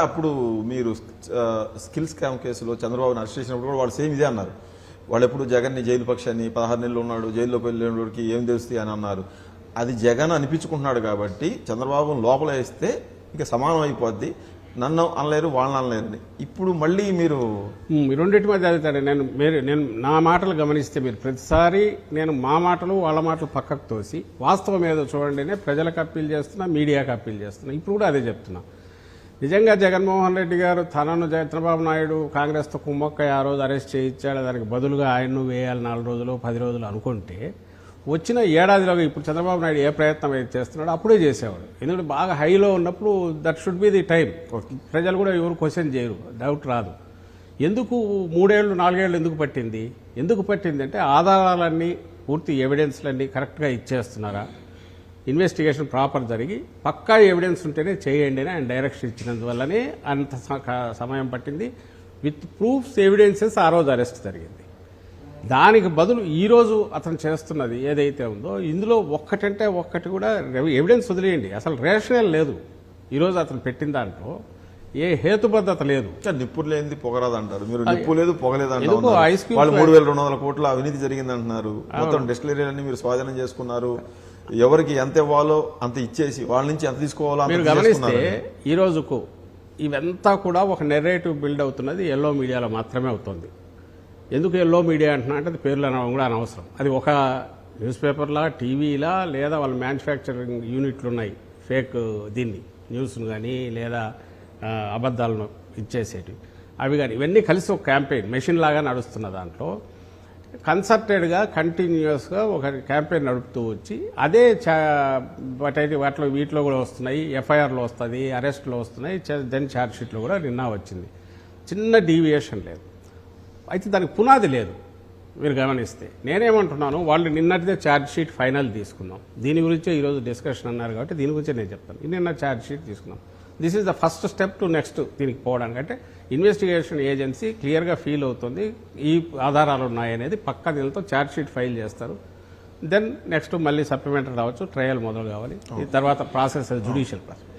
అప్పుడు మీరు skill scam కేసులో చంద్రబాబుని అరెస్ట్ చేసినప్పుడు కూడా వాళ్ళు సేమ్ ఇదే అన్నారు. వాళ్ళు ఎప్పుడు జగన్ని జైలు పక్షాన్ని 16 నెలలు ఉన్నాడు, జైల్లోకి వెళ్ళేవాడికి ఏం తెలుస్తాయి అని అన్నారు. అది జగన్ అనిపించుకుంటున్నాడు కాబట్టి చంద్రబాబును లోపల వేస్తే ఇంకా సమానం అయిపోద్ది, నన్ను అనలేరు వాళ్ళని అనలేరు. ఇప్పుడు మళ్ళీ మీరు రెండింటి మధ్య అడుగుతాడు. నేను నా మాటలు గమనిస్తే మీరు ప్రతిసారి నేను మా మాటలు వాళ్ళ మాటలు పక్కకు తోసి వాస్తవం ఏదో చూడండి ప్రజలకు అప్పీల్ చేస్తున్నా, మీడియాకి అప్పీల్ చేస్తున్నా. ఇప్పుడు కూడా అదే చెప్తున్నా. నిజంగా జగన్మోహన్ రెడ్డి గారు తనను చంద్రబాబు నాయుడు కాంగ్రెస్తో కుమ్మక్కై ఆ రోజు అరెస్ట్ చేయించాడు, దానికి బదులుగా ఆయన్ను వేయాలి 4 రోజులు 10 రోజులు అనుకుంటే వచ్చిన ఏడాదిలోగా ఇప్పుడు చంద్రబాబు నాయుడు ఏ ప్రయత్నం అయితే చేస్తున్నాడో అప్పుడే చేసేవాడు. ఎందుకంటే బాగా హైలో ఉన్నప్పుడు that should be the time. ప్రజలు కూడా ఎవరు క్వశ్చన్ చేయరు, డౌట్ రాదు. ఎందుకు 3 ఏళ్ళు 4 ఏళ్ళు ఎందుకు పట్టింది అంటే ఆధారాలన్నీ పూర్తి ఎవిడెన్స్లన్నీ కరెక్ట్గా ఇచ్చేస్తున్నారా, ఇన్వెస్టిగేషన్ ప్రాపర్ జరిగి పక్కా ఎవిడెన్స్ ఉంటేనే చేయండి అని ఆయన డైరెక్షన్ ఇచ్చినందువల్లనే అంత సమయం పట్టింది. విత్ ప్రూఫ్స్ ఎవిడెన్సెస్ ఆ రోజు అరెస్ట్ జరిగింది. దానికి బదులు ఈరోజు అతను చేస్తున్నది ఏదైతే ఉందో ఇందులో ఒక్కటంటే ఒక్కటి కూడా ఎవిడెన్స్ వదిలేయండి, అసలు రేషనల్ లేదు. ఈరోజు అతను పెట్టిన దాంట్లో ఏ హేతుబద్ధత లేదు. నిప్పులు లేనిది పొగరాదు అంటారు మీరు, నిప్పు లేదు పొగలేదు అంటారు. వాళ్ళు 3200 కోట్ల అవినీతి జరిగింది అంటున్నారు. మొత్తం డిస్టిలరీలన్నీ మీరు స్వాధీనం చేసుకున్నారు. ఎవరికి ఎంత ఇవ్వాలో అంత ఇచ్చేసి వాళ్ళ నుంచి ఎంత తీసుకోవాలో మీరు గమనిస్తే ఈ రోజుకు ఇవంతా కూడా ఒక నెరేటివ్ బిల్డ్ అవుతున్నది ఎల్లో మీడియాలో మాత్రమే అవుతుంది. ఎందుకు ఎల్లో మీడియా అంటున్నా అంటే అది పేర్లు అనడం కూడా అనవసరం. అది ఒక న్యూస్ పేపర్లా, టీవీలా, లేదా వాళ్ళ మ్యానుఫ్యాక్చరింగ్ యూనిట్లు ఉన్నాయి ఫేక్ దీన్ని న్యూస్ను కానీ లేదా అబద్ధాలను ఇచ్చేసేటివి అవి కానీ ఇవన్నీ కలిసి ఒక క్యాంపెయిన్ మెషిన్ లాగా నడుస్తున్న దాంట్లో కన్సర్టెడ్గా కంటిన్యూస్గా ఒక క్యాంపెయిన్ నడుపుతూ వచ్చి అదే వాటిలో వీటిలో కూడా వస్తున్నాయి, ఎఫ్ఐఆర్లో వస్తుంది, అరెస్ట్లో వస్తున్నాయి, దెన్ ఛార్జ్షీట్లో కూడా నిన్న వచ్చింది. చిన్న డీవియేషన్ లేదు. అయితే దానికి పునాది లేదు. మీరు గమనిస్తే నేనేమంటున్నాను, వాళ్ళు నిన్నటిదే ఛార్జ్షీట్ ఫైనల్ తీసుకున్నాం. దీని గురించే ఈరోజు డిస్కషన్ అన్నారు కాబట్టి దీని గురించే నేను చెప్తాను. నిన్న ఛార్జ్షీట్ తీసుకున్నాం. This is the first step to next దీనికి పోవడానికి. అంటే ఇన్వెస్టిగేషన్ ఏజెన్సీ క్లియర్గా ఫీల్ అవుతుంది ఈ ఆధారాలు ఉన్నాయనేది పక్కా దీనితో ఛార్జ్షీట్ ఫైల్ చేస్తారు. దెన్ నెక్స్ట్ మళ్ళీ సప్లిమెంటరీ రావచ్చు, ట్రయల్ మొదలు కావాలి. ఈ తర్వాత ప్రాసెస్ జ్యుడిషియల్ ప్రాసెస్.